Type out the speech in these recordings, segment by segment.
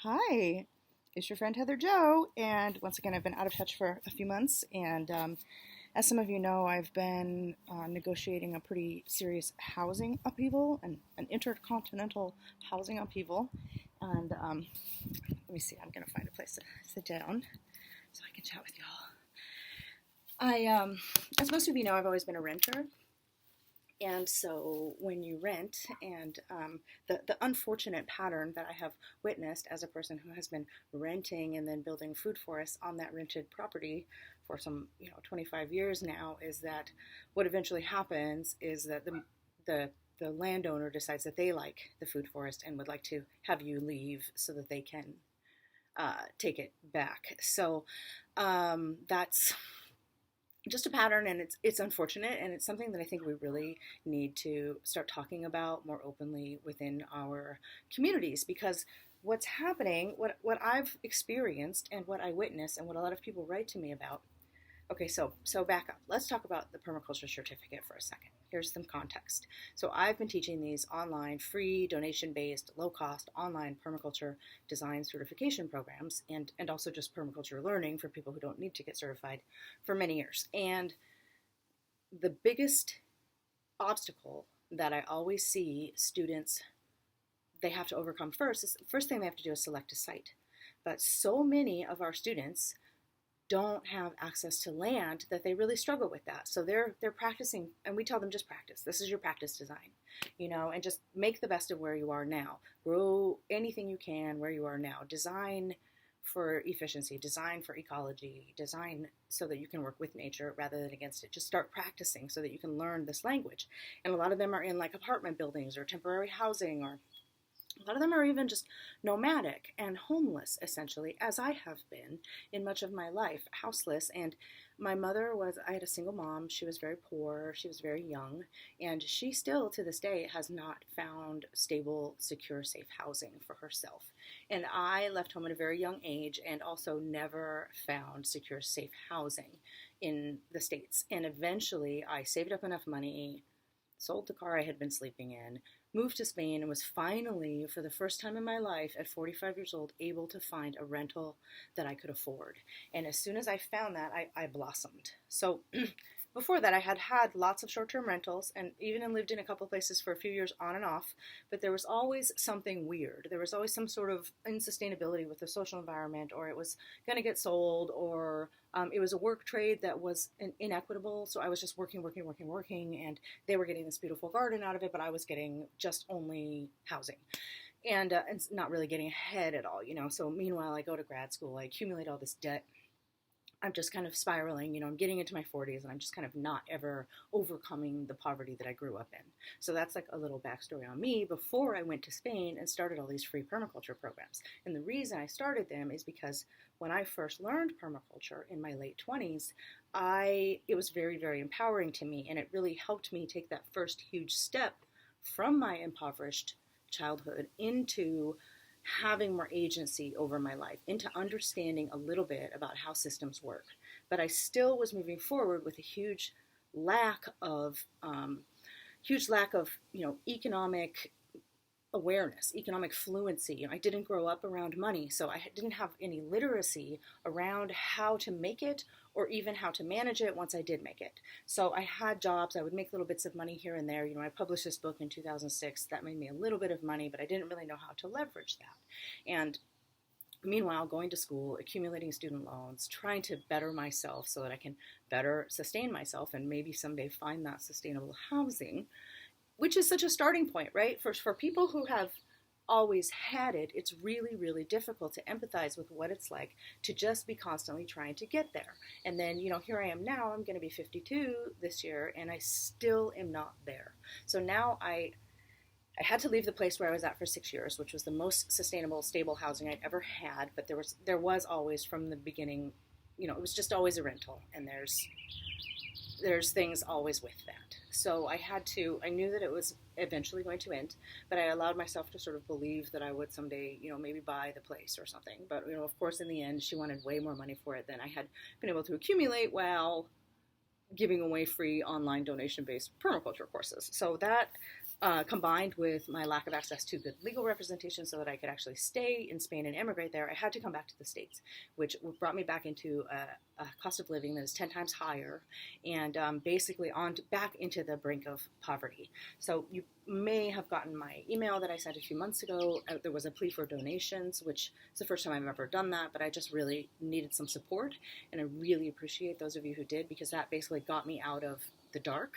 Hi, it's your friend Heather Joe, and once again, I've been out of touch for a few months. And as some of you know, I've been negotiating a pretty serious housing upheaval, an intercontinental housing upheaval. And let me see, I'm going to find a place to sit down so I can chat with y'all. As most of you know, I've always been a renter. And so when you rent, and the unfortunate pattern that I have witnessed as a person who has been renting and then building food forests on that rented property for some 25 years now, is that what eventually happens is that the landowner decides that they like the food forest and would like to have you leave so that they can take it back. So that's just a pattern, and it's unfortunate, and it's something that I think we really need to start talking about more openly within our communities, because what's happening, what I've experienced and what I witness and what a lot of people write to me about. Okay, so back up. Let's talk about the permaculture certificate for a second. Here's some context. So I've been teaching these online, free, donation-based, low-cost, online permaculture design certification programs, and also just permaculture learning for people who don't need to get certified, for many years. And the biggest obstacle that I always see students, they have to overcome first, the first thing they have to do is select a site. But so many of our students don't have access to land that they really struggle with that. So they're practicing, and we tell them, just practice. This is your practice design, and just make the best of where you are now. Grow anything you can where you are now. Design for efficiency, design for ecology, design so that you can work with nature rather than against it. Just start practicing so that you can learn this language. And a lot of them are in like apartment buildings or temporary housing, or a lot of them are even just nomadic and homeless, essentially, as I have been in much of my life, houseless. And my mother I had a single mom. She was very poor. She was very young. And she still, to this day, has not found stable, secure, safe housing for herself. And I left home at a very young age and also never found secure, safe housing in the States. And eventually, I saved up enough money, sold the car I had been sleeping in, moved to Spain, and was finally, for the first time in my life, at 45 years old, able to find a rental that I could afford. And as soon as I found that, I blossomed. So before that, I had lots of short-term rentals, and even lived in a couple places for a few years on and off, but there was always something weird. There was always some sort of unsustainability with the social environment, or it was going to get sold, or it was a work trade that was inequitable, so I was just working, and they were getting this beautiful garden out of it, but I was getting just only housing. And not really getting ahead at all, So meanwhile, I go to grad school, I accumulate all this debt. I'm just kind of spiraling, I'm getting into my 40s, and I'm just kind of not ever overcoming the poverty that I grew up in. So that's like a little backstory on me before I went to Spain and started all these free permaculture programs. And the reason I started them is because when I first learned permaculture in my late 20s, it was very, very empowering to me, and it really helped me take that first huge step from my impoverished childhood into having more agency over my life, into understanding a little bit about how systems work. But I still was moving forward with a huge lack of economic awareness, economic fluency. I didn't grow up around money, so I didn't have any literacy around how to make it or even how to manage it once I did make it. So I had jobs, I would make little bits of money here and there. I published this book in 2006, that made me a little bit of money, but I didn't really know how to leverage that. And meanwhile, going to school, accumulating student loans, trying to better myself so that I can better sustain myself and maybe someday find that sustainable housing, which is such a starting point, right? For people who have always had it, it's really, really difficult to empathize with what it's like to just be constantly trying to get there. And then, here I am now, I'm going to be 52 this year, and I still am not there. So now I had to leave the place where I was at for 6 years, which was the most sustainable, stable housing I'd ever had. But there was always, from the beginning, it was just always a rental, and there's things always with that. So I knew that it was eventually going to end, but I allowed myself to sort of believe that I would someday, maybe buy the place or something. But, of course, in the end, she wanted way more money for it than I had been able to accumulate while giving away free online donation-based permaculture courses. So that combined with my lack of access to good legal representation so that I could actually stay in Spain and immigrate there, I had to come back to the States, which brought me back into a cost of living that is 10 times higher and basically back into the brink of poverty. So you may have gotten my email that I sent a few months ago. There was a plea for donations, which is the first time I've ever done that, but I just really needed some support, and I really appreciate those of you who did, because that basically got me out of the dark,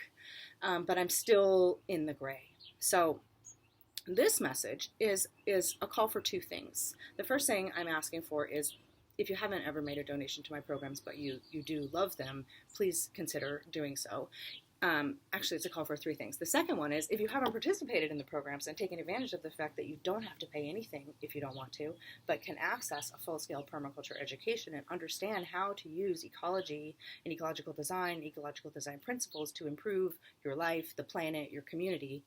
but I'm still in the gray. So this message is a call for two things. The first thing I'm asking for is, if you haven't ever made a donation to my programs, but you do love them, please consider doing so. Actually, it's a call for three things. The second one is, if you haven't participated in the programs and taken advantage of the fact that you don't have to pay anything if you don't want to, but can access a full-scale permaculture education and understand how to use ecology and ecological design principles to improve your life, the planet, your community,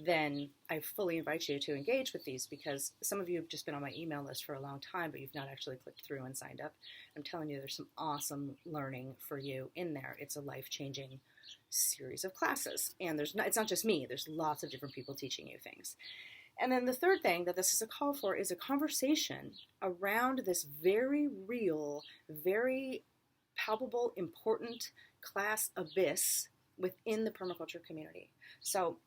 then I fully invite you to engage with these, because some of you have just been on my email list for a long time, but you've not actually clicked through and signed up. I'm telling you, there's some awesome learning for you in there. It's a life-changing series of classes, and it's not just me. There's lots of different people teaching you things. And then the third thing that this is a call for is a conversation around this very real, very palpable, important class abyss within the permaculture community. So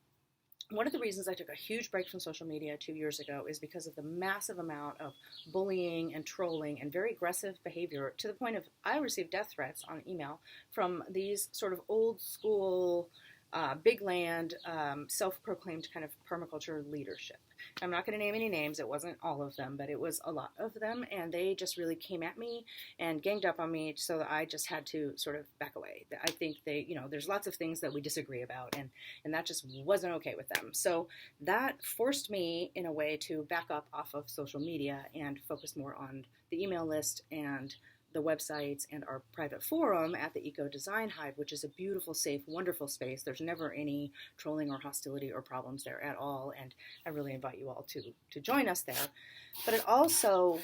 one of the reasons I took a huge break from social media 2 years ago is because of the massive amount of bullying and trolling and very aggressive behavior, to the point of I received death threats on email from these sort of old school, big land, self-proclaimed kind of permaculture leadership. I'm not going to name any names. It wasn't all of them, but it was a lot of them, and they just really came at me and ganged up on me, so that I just had to sort of back away. I think there's lots of things that we disagree about, and that just wasn't okay with them. So that forced me, in a way, to back up off of social media and focus more on the email list and the websites and our private forum at the Eco Design Hive, which is a beautiful, safe, wonderful space. There's never any trolling or hostility or problems there at all, and I really invite you all to join us there. But it also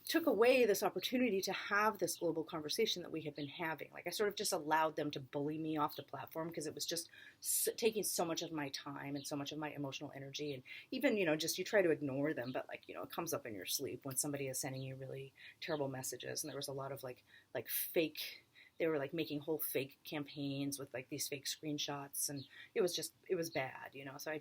took away this opportunity to have this global conversation that we had been having. Like, I sort of just allowed them to bully me off the platform, because it was just taking so much of my time and so much of my emotional energy. And even, just you try to ignore them, but it comes up in your sleep when somebody is sending you really terrible messages. And there was a lot of like fake, they were making whole fake campaigns with these fake screenshots, and it was bad, so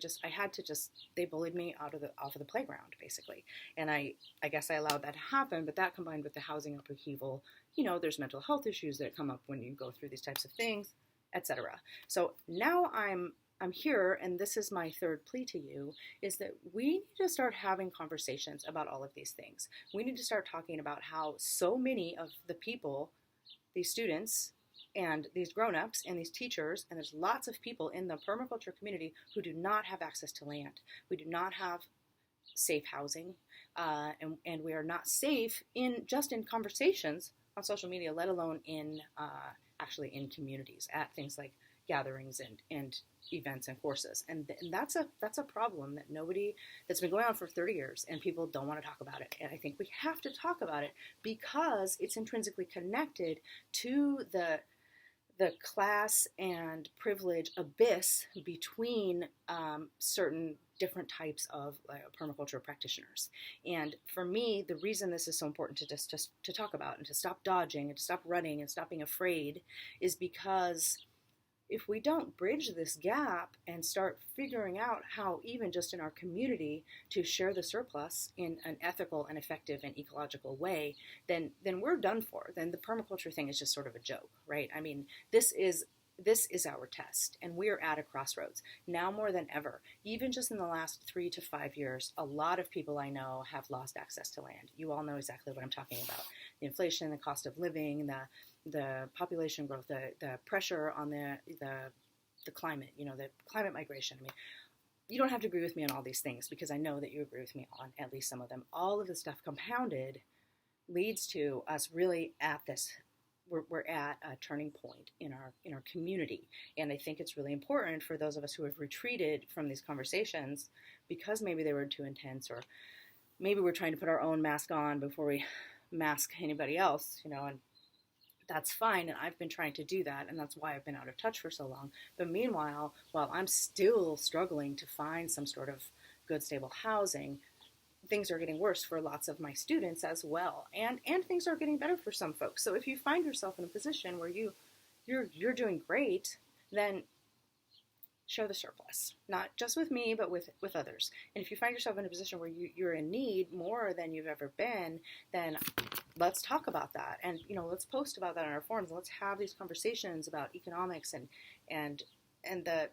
they bullied me off of the playground, basically. And I guess I allowed that to happen, but that combined with the housing upheaval, there's mental health issues that come up when you go through these types of things, etc. So now I'm here, and this is my third plea to you, is that we need to start having conversations about all of these things. We need to start talking about how so many of the people, these students and these grown-ups and these teachers, and there's lots of people in the permaculture community who do not have access to land. We do not have safe housing, and we are not safe in conversations on social media, let alone actually in communities at things like gatherings and events and courses. And that's a problem that's been going on for 30 years, and people don't want to talk about it. And I think we have to talk about it, because it's intrinsically connected to the class and privilege abyss between certain different types of permaculture practitioners. And for me, the reason this is so important to talk about, and to stop dodging and to stop running and stop being afraid, is because if we don't bridge this gap and start figuring out how, even just in our community, to share the surplus in an ethical and effective and ecological way, then we're done for. Then the permaculture thing is just sort of a joke, right? I mean, this is our test, and we're at a crossroads now more than ever. Even just in the last 3 to 5 years, a lot of people I know have lost access to land. You all know exactly what I'm talking about. The inflation, the cost of living, the population growth, the pressure on the climate, the climate migration. I mean, you don't have to agree with me on all these things, because I know that you agree with me on at least some of them. All of the stuff compounded leads to us really at this. We're at a turning point in our community, and I think it's really important for those of us who have retreated from these conversations because maybe they were too intense, or maybe we're trying to put our own mask on before we mask anybody else, and That's fine, and I've been trying to do that, and that's why I've been out of touch for so long. But meanwhile, while I'm still struggling to find some sort of good, stable housing, things are getting worse for lots of my students as well, and things are getting better for some folks. So if you find yourself in a position where you're doing great, then share the surplus, not just with me, but with others. And if you find yourself in a position where you're in need more than you've ever been, then let's talk about that. And, let's post about that on our forums. Let's have these conversations about economics and, and the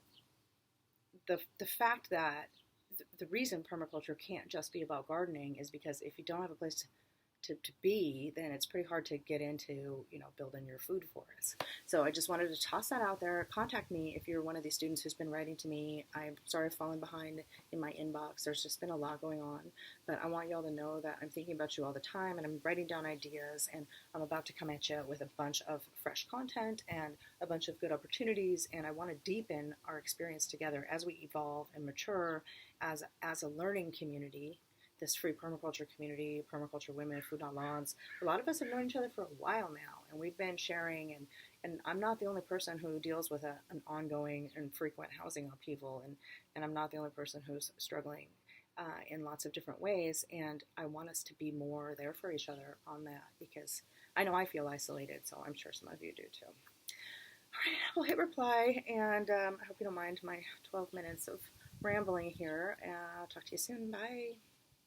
fact that the reason permaculture can't just be about gardening is because if you don't have a place to be, then it's pretty hard to get into, building your food forests. So I just wanted to toss that out there. Contact me if you're one of these students who's been writing to me. I'm sorry I've fallen behind in my inbox. There's just been a lot going on, but I want y'all to know that I'm thinking about you all the time, and I'm writing down ideas, and I'm about to come at you with a bunch of fresh content and a bunch of good opportunities, and I want to deepen our experience together as we evolve and mature as a learning community, this free permaculture community, permaculture women, food not lawns. A lot of us have known each other for a while now, and we've been sharing, and I'm not the only person who deals with an ongoing and frequent housing upheaval, and I'm not the only person who's struggling in lots of different ways, and I want us to be more there for each other on that, because I know I feel isolated, so I'm sure some of you do too. All right, we'll hit reply, and I hope you don't mind my 12 minutes of rambling here. I'll talk to you soon. Bye.